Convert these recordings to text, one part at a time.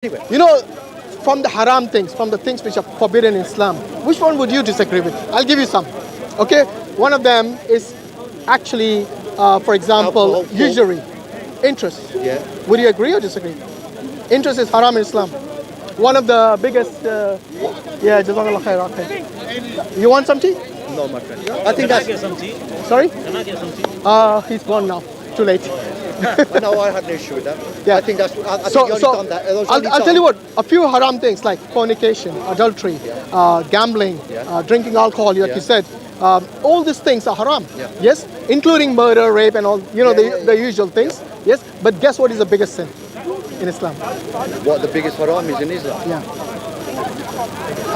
Anyway, You know, from the haram things, from the things which are forbidden in Islam, which one would you disagree with? I'll give you some. Okay? One of them is actually, for example, Alcohol, usury, interest. yeah. Would you agree or disagree? Interest is haram in Islam. One of the biggest, yeah, Jazakallah khair. Okay. You want some tea? No, my friend. I think that's. Get some tea. Sorry? Can I get some tea? He's gone now. Too late. No, I had no issue with that. Yeah. I think that's. I think So, you only so done that. I'll tell you what, a few haram things like fornication, adultery, gambling, Yeah. drinking alcohol, like Yeah. you said, all these things are haram. Yeah. Yes, including murder, rape, and all, you know, Yeah, the usual things. Yes, but guess what is the biggest sin in Islam? What the biggest haram is in Islam? Yeah.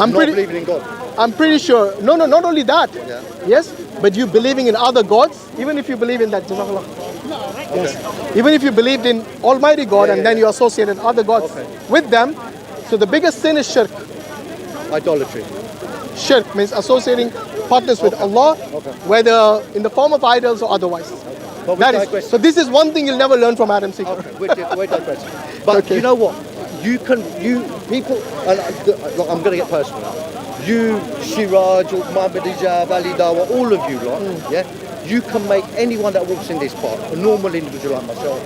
I'm Not pretty, believing in God. I'm pretty sure. No, not only that. Yeah. Yes, but you believing in other gods, even if you believe in that. Jazakallah. Yes. Even if you believed in Almighty God and then you associated other gods with them, so the biggest sin is shirk. Idolatry. Shirk means associating partners with Allah, whether in the form of idols or otherwise. But we That is, digress. so this is one thing you'll never learn from Adam Seeker. Okay, we're digressing. But Okay. you know what? People, and look, I'm going to get personal now. You, Shiraj, Muhammad Ijab, Ali Dawa, all of you lot, yeah? You can make anyone that walks in this park, a normal individual like myself,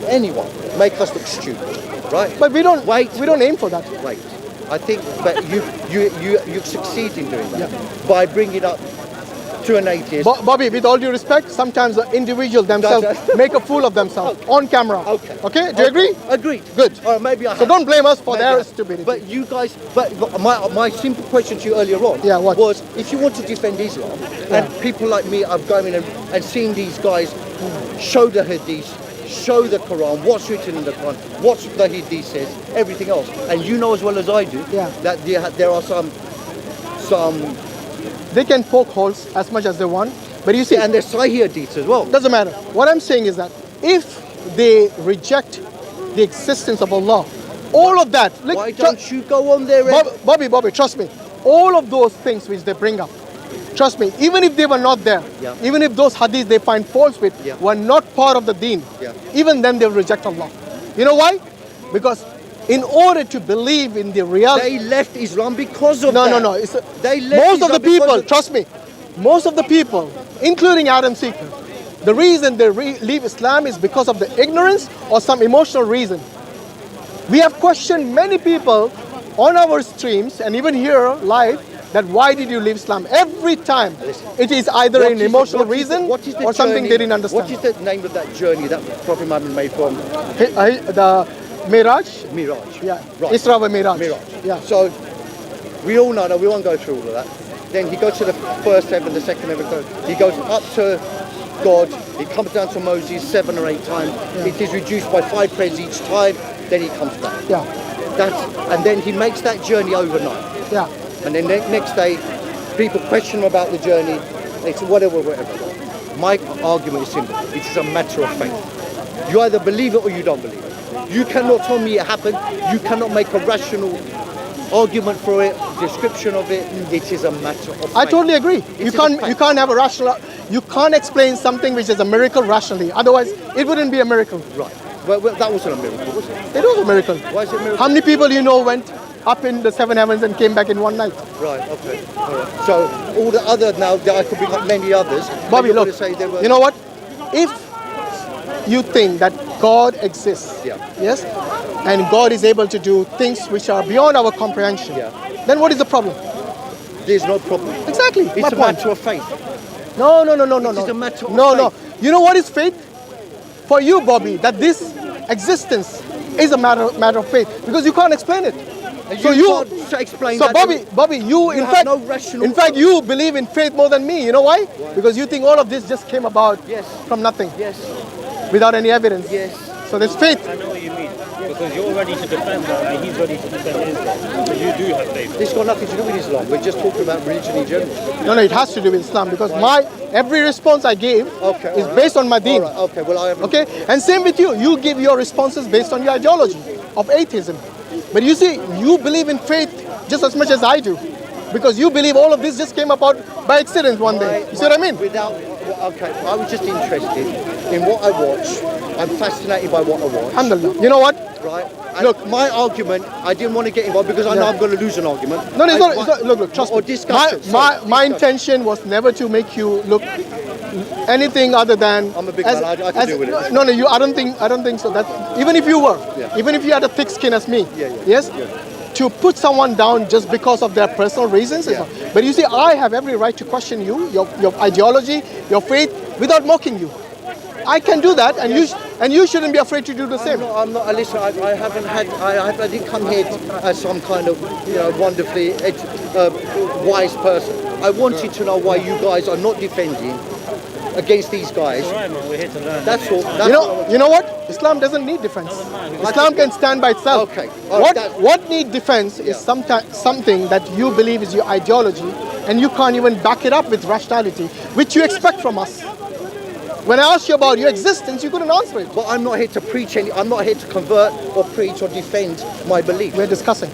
anyone, make us look stupid, right? But we don't Wait. we don't aim for that. Wait. I think that you succeed in doing that by bringing up to an atheist. Bobby, with all due respect, sometimes the individual themselves make a fool of themselves on camera. Okay. Okay? Do you agree? Agreed. Good. Or maybe I So have. don't blame us for Maybe their I have. stupidity. But you guys, but my simple question to you earlier on Yeah, what? was, if you want to defend Islam, and people like me are going in and seeing these guys show the hadith, show the Quran, what's written in the Quran, what the hadith says, everything else, and you know as well as I do that there are some they can poke holes as much as they want. But you see, and there's Sahih hadiths as well. doesn't matter. What I'm saying is that if they reject the existence of Allah, all of that, like, Why don't you go on there? Bobby, trust me. All of those things which they bring up, trust me, even if they were not there, even if those hadiths they find faults with were not part of the deen, even then they will reject Allah. You know why? Because in order to believe in the reality, They left Islam because of that. no. They left Most of Islam the because people, of- trust me, most of the people, including Adam Seeker, the reason they leave Islam is because of the ignorance or some emotional reason. We have questioned many people on our streams and even here live that why did you leave Islam? Every time it is either What an is the- emotional what is the- reason what is the or something journey- they didn't understand. What is the name of that journey that Prophet Muhammad made from The Miraj? Miraj? Yeah. Right. Isra wa Miraj. Miraj. Yeah. So we all know, we won't go through all of that. Then he goes to the first heaven, the second heaven, he goes up to God, he comes down to Moses 7 or 8 times, it is reduced by 5 prayers each time, then he comes back. Yeah. And then he makes that journey overnight. Yeah. And then next day, people question him about the journey, they say whatever. My argument is simple, it is a matter of faith. You either believe it or you don't believe it. You cannot tell me it happened, you cannot make a rational argument for it, description of it. It is a matter of faith. I totally agree. You is a can't fact. have a rational. You can't explain something which is a miracle rationally. Otherwise, it wouldn't be a miracle. Right. Well, that wasn't a miracle, was it? It was a miracle. Why is it a miracle? How many people you know went up in the 7 heavens and came back in one night? Right, okay. All right. So all the other now, I could bring up many others. Bobby, you're look. gonna say they were- You know what? If you think that God exists, yes, and God is able to do things which are beyond our comprehension, then what is the problem? There's no problem. Exactly. my It's a point. matter of faith. No. It is a matter of No. faith. You know what is faith? For you, Bobby, that this existence is a matter of faith because you can't explain it. And So you you can't explain So that. Bobby, you in have fact, no rational- in fact, you believe in faith more than me. You know why? Because you think all of this just came about Yes. from nothing, Yes, without any evidence. yes. So there's faith. I know what you mean. Because you're ready to defend that and he's ready to defend Islam. So you do have faith. This got nothing to do with Islam. We're just talking about religion in general. No, it has to do with Islam because every response I gave Okay, is all right. based on my deen. All right, okay, well I haven't. Okay, and same with you. You give your responses based on your ideology of atheism. But you see, you believe in faith just as much as I do, because you believe all of this just came about by accident one day. You see what I mean? I was just interested in what I watch. I'm fascinated by what I watch. Alhamdulillah. You know what? Right? And Look, my argument, I didn't want to get involved because I know I'm going to lose an argument. No, it's not. It's not. Look, trust or me. discuss it. My Sorry, discuss. intention was never to make you look anything other than. I'm a big man. I can deal with it. No, you. I don't think so. That even if you were, Yeah. even if you had a thick skin as me, Yeah. yes, Yeah. to put someone down just because of their personal reasons. Is Yeah. not. But you see, I have every right to question you, your ideology, your faith, without mocking you. I can do that, and you shouldn't be afraid to do the same. I'm not. Listen, I haven't had. I didn't come here as some kind of wonderfully wise person. I wanted to know why you guys are not defending against these guys. All right, man, we're here to learn. That's all. That's You know what? Islam doesn't need defense. Islam can stand by itself. Okay. All right, What need defense is something that you believe is your ideology, and you can't even back it up with rationality, which you expect from us. When I asked you about your existence, you couldn't answer it. But I'm not here to preach any. I'm not here to convert or preach or defend my belief. We're discussing.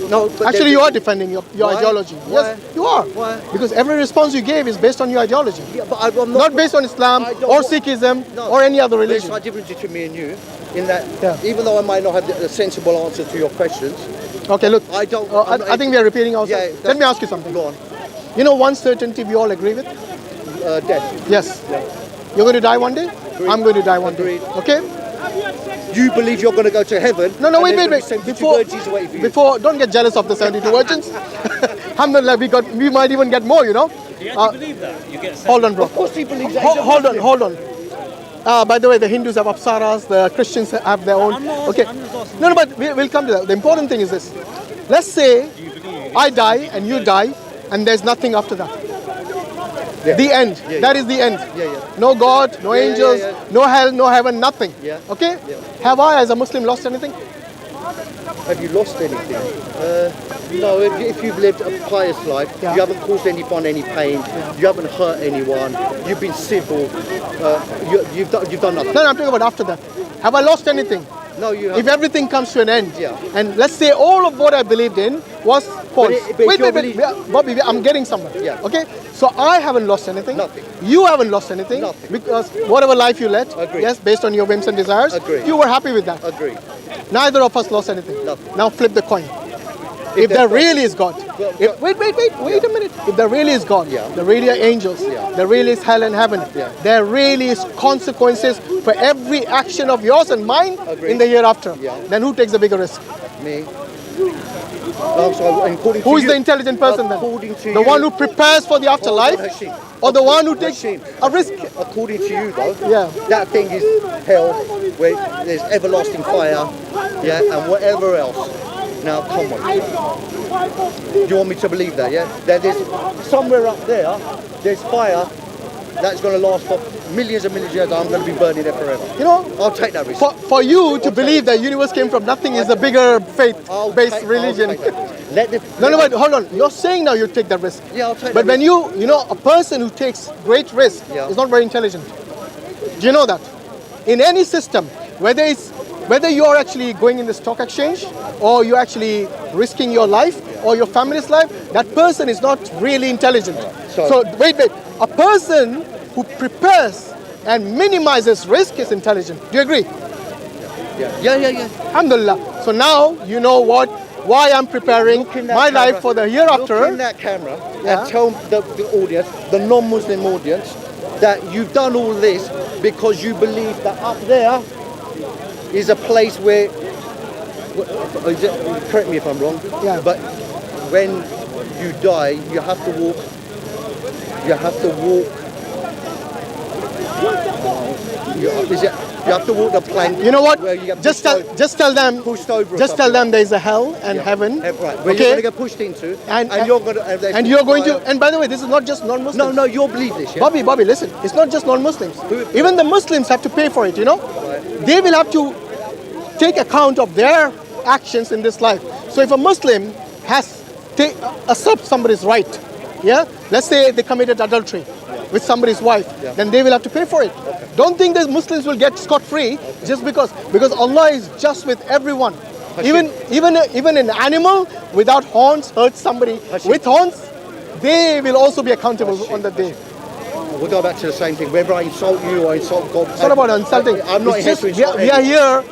No. But Actually, you are defending your Why? ideology. Why? Yes, you are. Why? Because every response you gave is based on your ideology. Yeah, but I'm Not based on Islam I don't or want- Sikhism No. or any other There's religion. a difference between me and you, in that Yeah. even though I might not have a sensible answer to your questions, Okay, look. I don't. I I'm not- think we are repeating ourselves. Yeah, Let me ask you something. Go on. You know one certainty we all agree with? Death. Yes. Yeah. You're going to die one day? I'm going to die one Agreed. day. Okay? You believe you're going to go to heaven? No, and wait. there's gonna be 72 Before, virgins waiting for you. before, don't get jealous of the 72 virgins. Alhamdulillah, we might even get more, you know. Do you actually believe that? You get Hold on, bro. Of course he believes that. Hold on. By the way, the Hindus have apsaras, the Christians have their own. I'm not Okay. I'm just asking No, but we'll come to that. The important thing is this. Let's say do you believe I die and you die, and there's nothing after that. Yeah. The end. Yeah, That yeah. is the end. Yeah. No God, no Yeah, angels, yeah. no hell, no heaven, nothing. Yeah. Okay? Yeah. Have I, as a Muslim, lost anything? Have you lost anything? No, if you've lived a pious life, Yeah. you haven't caused anyone any pain, you haven't hurt anyone, you've been civil, you've done nothing. No, I'm talking about after that. Have I lost anything? No, you If haven't. everything comes to an end, Yeah. and let's say all of what I believed in was false. but Wait, your Bobby, I'm getting somewhere. Yeah. Okay, so I haven't lost anything. Nothing. You haven't lost anything. Nothing. Because whatever life you led, Agreed. yes, based on your whims and desires, Agreed. you were happy with that. Agree. Neither of us lost anything. Nothing. Now flip the coin. If there there's really is God, Well, wait a minute. If there really is God, Yeah. there really are angels, Yeah. there really is hell and heaven, Yeah. there really is consequences for every action of yours and mine Agreed. in the hereafter, Yeah. then who takes the bigger risk? Me. So according Who to is you, the intelligent person then? According to The you, one who prepares for the afterlife, Hold on, Hashim. or the one who takes Hashim. a risk? According to you, though, Yeah. that thing is hell, where there's everlasting fire, yeah, and whatever else. Now, come on. Do you want me to believe that, yeah? That there's somewhere up there, there's fire that's going to last for millions and millions of years. I'm going to be burning there forever. You know, I'll take that risk. for you to believe that universe came from nothing is a bigger I'll faith-based take- religion. I'll take that. Let the, No, but hold on. You're saying now you take that risk. Yeah, I'll take But that when a person who takes great risk Yeah. is not very intelligent. Do you know that? In any system, whether you're actually going in the stock exchange or you're actually risking your life or your family's life, that person is not really intelligent. So wait. A person who prepares and minimizes risk is intelligent. Do you agree? Yeah. Alhamdulillah. So now you know why I'm preparing Look in that my camera. life for the hereafter. Look in that camera Yeah. and tell the audience, the non-Muslim audience, that you've done all this because you believe that up there is a place where, correct me if I'm wrong, Yeah. but when you die, you have to walk. You have to walk the plank. You know what? Where you get Just pushed tell them. pushed over or Just tell something. them there is a hell and heaven. Right, where you're Okay. going to get pushed into, And you're going to, And you're going to. And by the way, this is not just non-Muslims. No, you'll believe this, yeah? Bobby, listen. It's not just non-Muslims. Who- Even the Muslims have to pay for it. You know, Right. they will have to take account of their actions in this life. So if a Muslim has usurped somebody's right, yeah, let's say they committed adultery with somebody's wife, Yeah. then they will have to pay for it. Don't think that Muslims will get scot-free just because Allah is just with everyone. Even an animal without horns hurts somebody Hashim. with horns, they will also be accountable on that day. We'll go back to the same thing. Whether I insult you or insult God. It's not about insulting. I'm not It's here just to insult we are anyone. here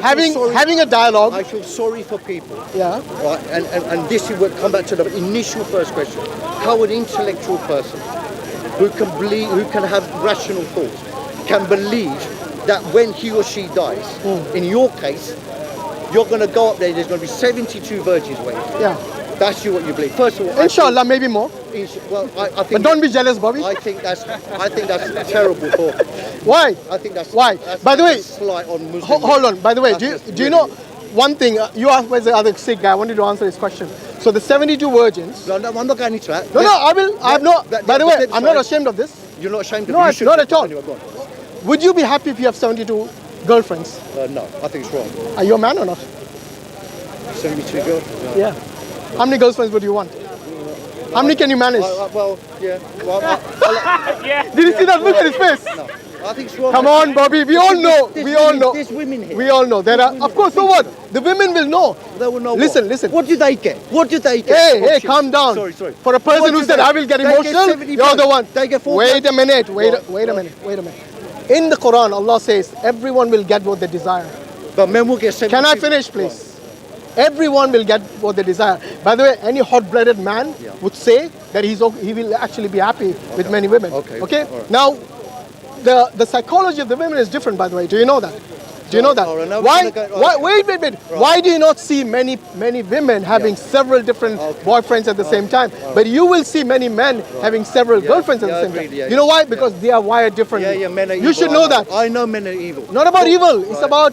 I feel sorry. having a dialogue. I feel sorry for people. Yeah. Right, and this will come back to the initial first question. How an intellectual person who can have rational thoughts, can believe that when he or she dies, in your case, you're going to go up there, there's going to be 72 virgins waiting. Yeah. That's what you believe. First of all, Inshallah, maybe more. Well, I think. But don't be jealous, Bobby. I think that's terrible thought. Why? I think that's Why? That's, by the way, that's a slight on Muslim. hold on. By the way, That's do you know one thing? You asked where's the other Sikh guy. I wanted to answer his question. So the 72 virgins. No, I'm not going into that. No, I will. I'm not. By the way, I'm not ashamed. ashamed of this. You're not ashamed of No, it. You not at all. Anyway, go on. Would you be happy if you have 72 girlfriends? No, I think it's wrong. Are you a man or not? 72 girlfriends. No. Yeah. How many girlfriends would you want? How many can you manage? Well, yeah. Well, Did you see that look at his face? no, I think it's wrong. Come on, Bobby. We all know. We all know. There's women here. We all know. There are. Of course. So what? The women will know. They will know. Listen. What do they get? What do they get? Hey, calm down. Sorry. For a person What who do said, they- I will get they get emotional, 70 you're the one. They get 40. Wait a minute. Wait a minute. In the Quran, Allah says, everyone will get what they desire. But men will get 72. Can I finish, please? Everyone will get what they desire. By the way, any hot-blooded man would say that he will actually be happy with many women. Okay. Okay? All right. Now, the psychology of the women is different, by the way. Do you know that? Do you know that? All right, now we're Why? gonna go- Why? Wait. Why do you not see many women having several different boyfriends at the same time? But you will see many men having several girlfriends at the same time. agreed, You know why? Because they are wired differently. Yeah, men are evil. You should know that. I know men are evil. Not about evil. It's Right. about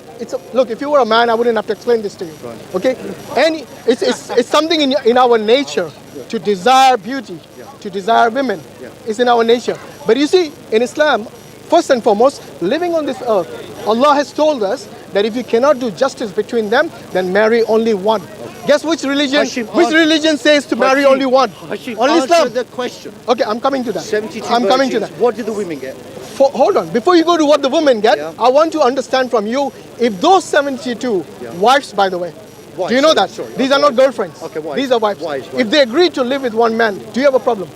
look. If you were a man, I wouldn't have to explain this to you. Right. Okay? And it's something in our nature to desire beauty, to desire women. It's in our nature. But you see, in Islam, first and foremost, living on this earth, Allah has told us that if you cannot do justice between them, then marry only one. Guess which religion? Hashim, Which religion says to marry only one? Hashim, Only answer Islam. the question. Okay, I'm coming to that. 72 I'm coming to that. virgins. What do the women get? Hold on. Before you go to what the women get, Yeah. I want to understand from you if those 72 wives, by the way, Wives, do you know sorry, that? sorry, These okay, are not wives. girlfriends. Okay, wives. These are wives. Wives. If they agree to live with one man, do you have a problem?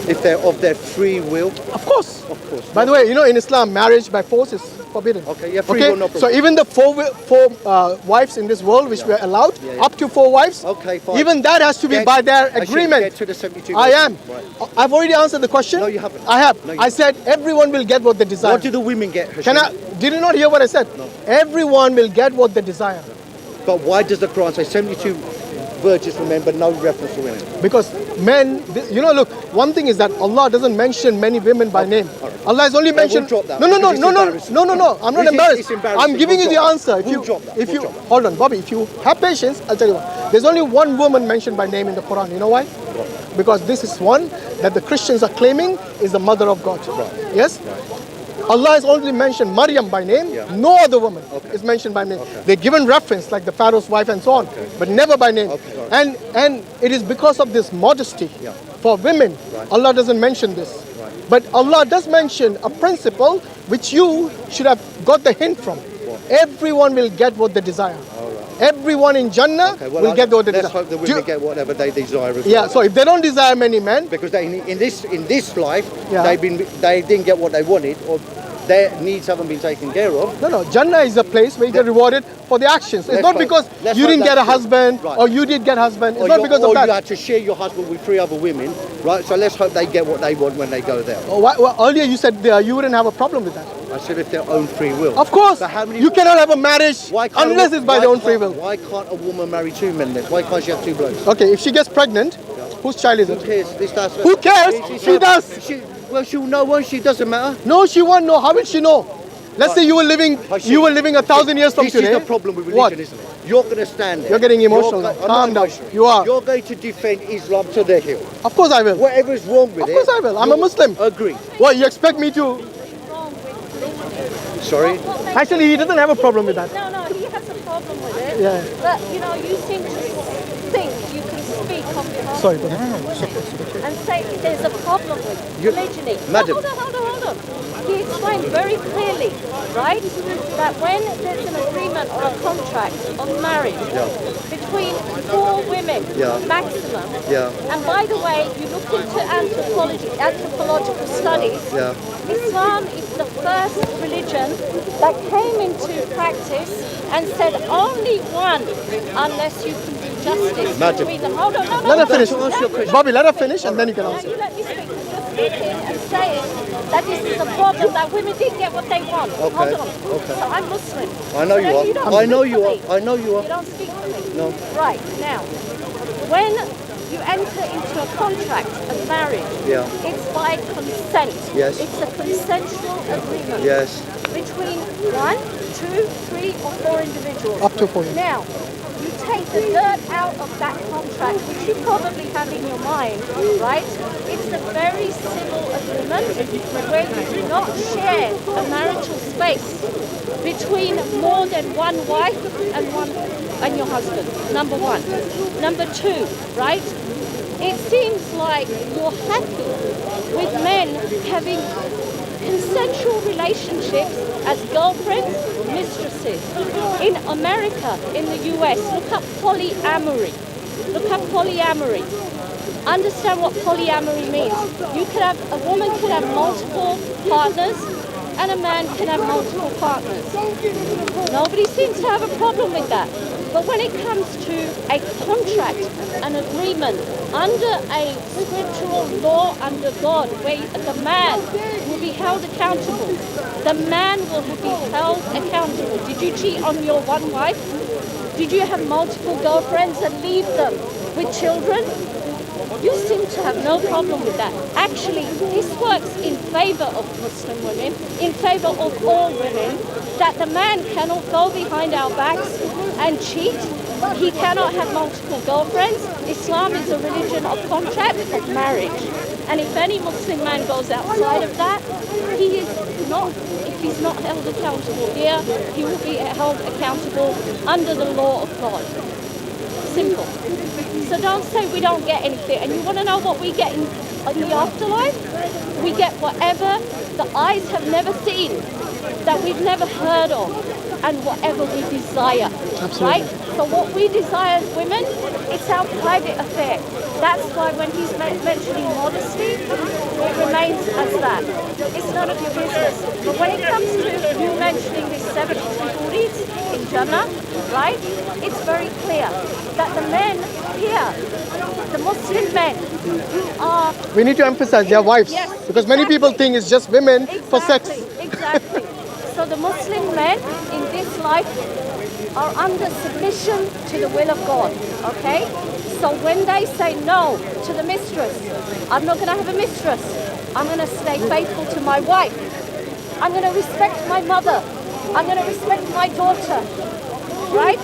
If they're of their free will? Of course. Of course. By the way, you know in Islam, marriage by force is forbidden. Okay, yeah, free will, no problem. So even the four wives in this world, which we are allowed, up to 4 wives, Okay, fine. even that has to be Get- by their Hashim, agreement. Get to the 72 I am. virgins. Right. I've already answered the question. No, you haven't. I have. No, you I said everyone will get what they desire. What do the women get, Hashim? Did you not hear what I said? No. Everyone will get what they desire. But why does the Quran say 72 virgins for men but no reference to women? Because men, look, one thing is that Allah doesn't mention many women by name. Allah has only mentioned. we'll drop that No. because it's embarrassing. I'm not It's embarrassed. embarrassing. I'm giving We'll you the drop answer. that. We'll drop that. We'll drop that. Hold on, Bobby. If you have patience, I'll tell you what. There's only one woman mentioned by name in the Quran. You know why? Because this is one that the Christians are claiming is the mother of God. Yes? Allah has only mentioned Maryam by name. No other woman is mentioned by name. They're given reference like the Pharaoh's wife and so on, but never by name. And it is because of this modesty for women, Allah doesn't mention this. But Allah does mention a principle which you should have got the hint from. Everyone will get what they desire. Everyone in Jannah will get what they desire. Let's hope the women get whatever they desire as well. Yeah, so if they don't desire many men, Because in this life, they didn't get what they wanted, or their needs haven't been taken care of. no, Jannah is a place where you get rewarded for the actions. It's Let's not hope- because let's you hope didn't get a that's true. husband Right. or you did get husband. It's Or not you- because or of you that. had to share your husband with 3 other women, right? So let's hope they get what they want when they go there. Earlier you said you wouldn't have a problem with that. I said if their own free will. Of course, But how many- you cannot have a marriage Why can't a unless wo- it's by why their own free can't- will. Why can't a woman marry 2 men then? Why can't she have 2 blokes? Okay, if she gets pregnant, whose child is Who it? cares? Who cares? She does. Well, she'll know, won't she? Doesn't matter. No, she won't know. How will she know? Let's say you were living 1,000 years from this today. This is the problem with religion, What? isn't it? You're going to stand there. You're getting emotional now. I'm not Calm down. emotional. You are. You're going to defend Islam to the hill. Of course I will. Whatever is wrong with Of it. course I will. I'm a Muslim. Agree. What, you expect me to? Sorry? Actually, he doesn't have a problem with that. No, he has a problem with it. Yeah. But you seem to think you can speak on behalf Sorry. and say there's a problem with You- polygyny. Madam. No, hold on. He explained very clearly, right, that when there's an agreement or a contract of marriage between 4 women Yeah. maximum, Yeah. and by the way, you look into anthropological studies, Yeah. Islam is the first religion that came into practice and said only one, unless you can do justice. Madam. Hold on, no. Let her finish. Don't answer your question. Bobby, let her finish and then you can Now answer. you let me speak. You're speaking and saying that this is a problem, that women didn't get what they want. Okay, Hold on. okay. So I'm Muslim. I know So you then are. don't I know speak you for are. me. I know you are. You don't speak for me. No. Right, now, when you enter into a contract of marriage, Yeah. it's by consent. Yes. It's a consensual agreement. Yes. Between 1, 2, 3 or 4 individuals. Up to 4. Now, you take the dirt out of that contract, which you probably have in your mind, right? It's a very civil agreement where you do not share a marital space between more than one wife and your husband. Number 1. Number 2, right? It seems like you're happy with men having consensual relationships as girlfriends, mistresses. In America, in the US, look up polyamory. Look up polyamory. Understand what polyamory means. A woman could have multiple partners and a man can have multiple partners. Nobody seems to have a problem with that. But when it comes to a contract, an agreement, under a scriptural law under God, where the man will be held accountable, the man will be held accountable. Did you cheat on your one wife? Did you have multiple girlfriends and leave them with children? You seem to have no problem with that. Actually, this works in favor of Muslim women, in favor of all women, that the man cannot go behind our backs and cheat. He cannot have multiple girlfriends. Islam is a religion of contract, of marriage. And if any Muslim man goes outside of that, he is not, if he's not held accountable here, he will be held accountable under the law of God. Simple. So don't say we don't get anything. And you want to know what we get in the afterlife? We get whatever the eyes have never seen, that we've never heard of, and whatever we desire. Absolutely. Right? So what we desire as women, it's our private affair. That's why when he's mentioning modesty, it remains as that. It's none of your business. But when it comes to you mentioning this 70s and 40s in Jannah, right? It's very clear that the men here, the Muslim men who are... We need to emphasize their wives. Yes, Because many people exactly. think it's just women for sex. Exactly. So the Muslim men in this life are under submission to the will of God, okay? So when they say no to the mistress, I'm not going to have a mistress. I'm going to stay faithful to my wife. I'm going to respect my mother. I'm going to respect my daughter, right?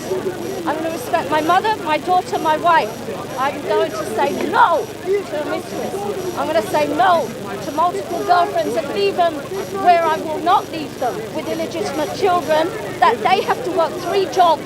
I'm going to respect my mother, my daughter, my wife. I'm going to say no to a mistress. I'm going to say no to multiple girlfriends and leave them where I will not leave them with illegitimate children, that they have to work 3 jobs.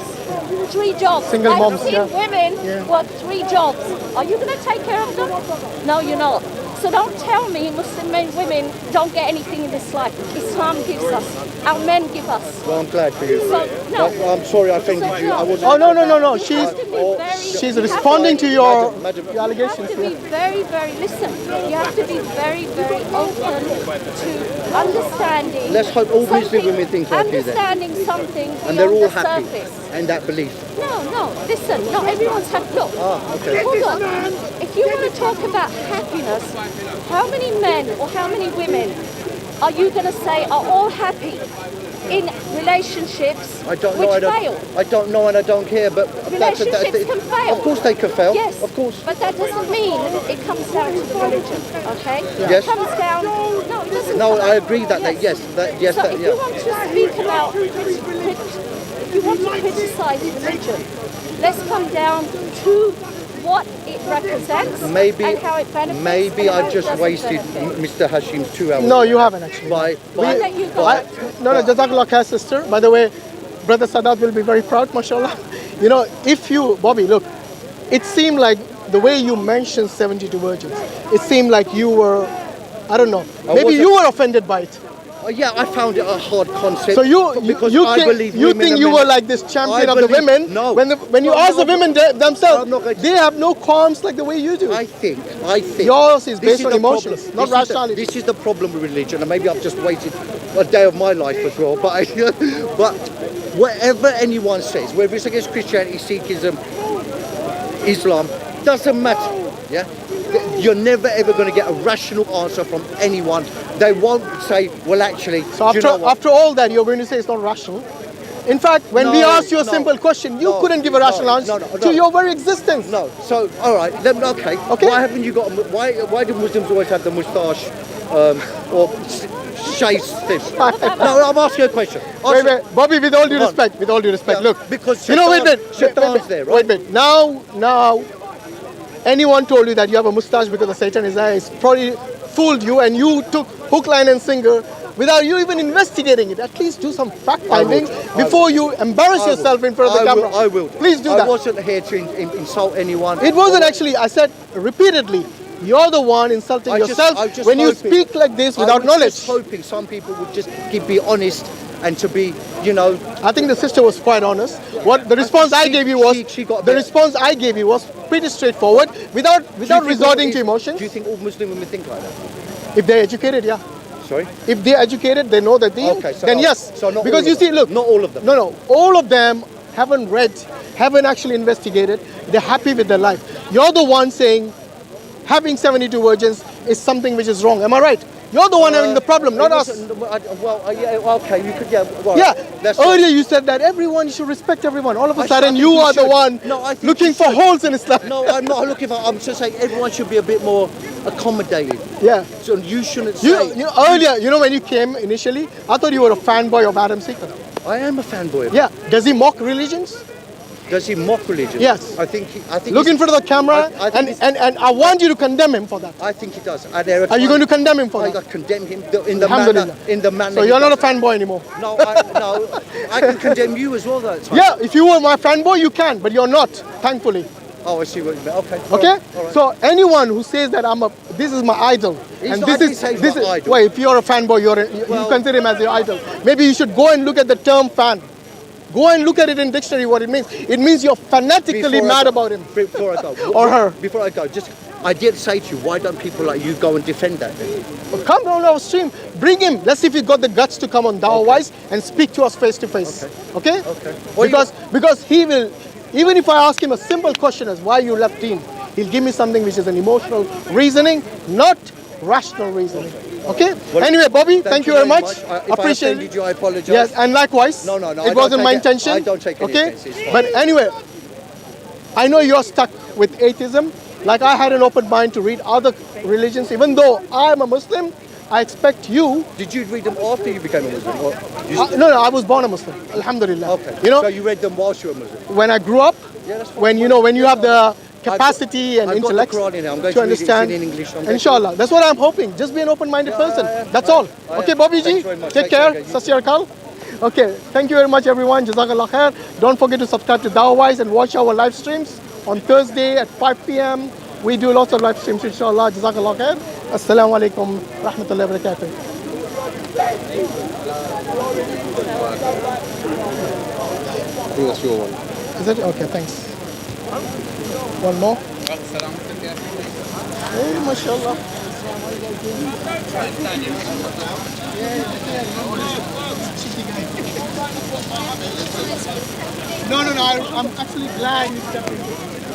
3 jobs. Single moms, I've seen yeah. women work 3 jobs. Are you going to take care of them? No, you're not. So don't tell me Muslim men, women don't get anything in this life. Islam gives us. Our men give us. Well, I'm glad for you. So, no. But I'm sorry I offended you. I wasn't. Oh, no. You She's have to be very- she's you have responding to your Madam. You have allegations to be here. very, very, listen, you have to be very, very open to understanding. Let's hope all Muslim something- women think like you then. Understanding something And they're all beyond the happy. surface. And that belief. No, listen, not everyone's happy. Look, Okay. hold on. If you want to talk about happiness, how many men or how many women are you going to say are all happy in relationships I don't which know. fail? I don't know, and I don't care. But Relationships can fail. Of course they can fail. Yes, Of course. but that doesn't mean it comes down to the religion, okay? Yes. It comes down, no, it doesn't. No, come- I agree that they, yes, So if you want to speak about, if you want to criticize religion, let's come down to what it represents Maybe, and how it benefits. maybe and how I've it just doesn't wasted benefit. Mr. Hashim's 2 hours. No, you haven't actually. By, I'll let you go. No, Jazakallah khair, sister. By the way, Brother Sadat will be very proud, mashallah. You know, if you, Bobby, look, it seemed like the way you mentioned 72 virgins, it seemed like you were, I don't know, maybe wasn't- you were offended by it. Yeah, I found it a hard concept. So you because you, I think, believe you women think are you were meant- like this champion I of the believe- women? No. When you No, ask the no, women I'm themselves, not going to- they have no qualms like the way you do. I think Yours is this based on the emotions, problem. not This is the- rationality. This is the problem with religion, and maybe I've just waited a day of my life as well. But but whatever anyone says, whether it's against Christianity, Sikhism, Islam, doesn't matter. Yeah, you're never ever going to get a rational answer from anyone. They won't say, well, actually, So do you know what? after all that, you're going to say it's not rational. In fact, when we No, asked you a no, simple question, you no, couldn't give a no, rational answer no, to your very existence. No, so all right, then okay. Okay. Why haven't you got? Why do Muslims always have the moustache or shaved thing? No, I'm asking you a question. Wait, Bobby, with all due Come on. respect, Yeah, look. because you know, wait, Shaitan's there, right? wait. Now, anyone told you that you have a mustache because of Satan is there, it's probably fooled you, and you took hook, line, and sinker without you even investigating it. At least do some fact finding before you embarrass yourself in front of the camera. I will. Please do I that. wasn't here to insult anyone. It wasn't actually. I said repeatedly. You're the one insulting yourself I just when you hoping- speak like this I without was knowledge. just hoping some people would just be honest and to be, you know. I think the sister was quite honest. What the response I gave you was she got a the bit- response I gave you was pretty straightforward, without Do you think resorting all- to emotions. Do you think all Muslim women think like that? If they're educated, yeah. Sorry. If they're educated, they know that they. Okay, so then not- yes. so not because all you of see, them. look. Not all of them. No, all of them haven't read, haven't actually investigated. They're happy with their life. You're the one saying having 72 virgins is something which is wrong. Am I right? You're the one having the problem, not us. Yeah, okay, you could, yeah. Well, Yeah, that's earlier you said that everyone, you should respect everyone. All of a I sudden think you we are the should. one No, I think looking we for should. holes in Islam. No, I'm not looking for. I'm just saying everyone should be a bit more accommodating. Yeah. So you shouldn't You, say. you know, earlier, you know, when you came initially, I thought you were a fanboy of Adam Sikh. I am a fanboy. Of Yeah. Does he mock religions? Does he mock religion? Yes. I think. Look in front of the camera, I think and I want you to condemn him for that. I think he does. And there Are you going to condemn him for I that? condemn him in the manner. Alhamdulillah. In the manner. So he you're not a does. fanboy anymore. No, I can condemn you as well. That time. Yeah, if you were my fanboy, you can, but you're not, thankfully. Oh, I see what you mean. Okay. Okay? All right. So anyone who says that this is my idol, He's and not- I this didn't is say he's this my is idol. wait, if you're a fanboy, you Well- consider him as your idol. Maybe you should go and look at the term fan. Go and look at it in dictionary what it means. It means you're fanatically Before I mad go- about him. Before I go. Or her. Before I go, I did say to you, why don't people like you go and defend that then? But come on our stream, bring him. Let's see if he's got the guts to come on Dawah Wise and speak to us face to face. Okay? Okay. Well, Because he will, even if I ask him a simple question as why you left Deen, he'll give me something which is an emotional reasoning, not rational reasoning. Okay? Well, anyway, Bobby, thank you very much. If Appreciate I offended you, I apologize. Yes, and likewise. No, I It don't wasn't my take it- intention. I don't take any Okay? offense, it's fine. But anyway, I know you're stuck with atheism. Like I had an open mind to read other religions, even though I'm a Muslim. I expect you. Did you read them after you became a Muslim? Or No, I was born a Muslim. Alhamdulillah. Okay. You know, so you read them whilst you were Muslim? when I grew up, Yeah, that's fine. when you have the capacity and I've got the intellect Quran in there. I'm going to to read it. It's understand. in English. I'm going to- Inshallah, that's what I'm hoping. Just be an open-minded person. That's all. Okay, Bobby Ji, Thanks very much. take Take care. care. Sat Sri Akal. Okay, thank you very much, everyone. Jazakallah khair. Don't forget to subscribe to Dawah Wise and watch our live streams on Thursday at 5 p.m. We do lots of live streams, inshallah. Jazakallah khair. Assalamu alaikum rahmatullahi wa barakatuh. I think that's your one. Is it? Okay, thanks. One more. Hey, mashallah. No, I'm actually glad you stepped in.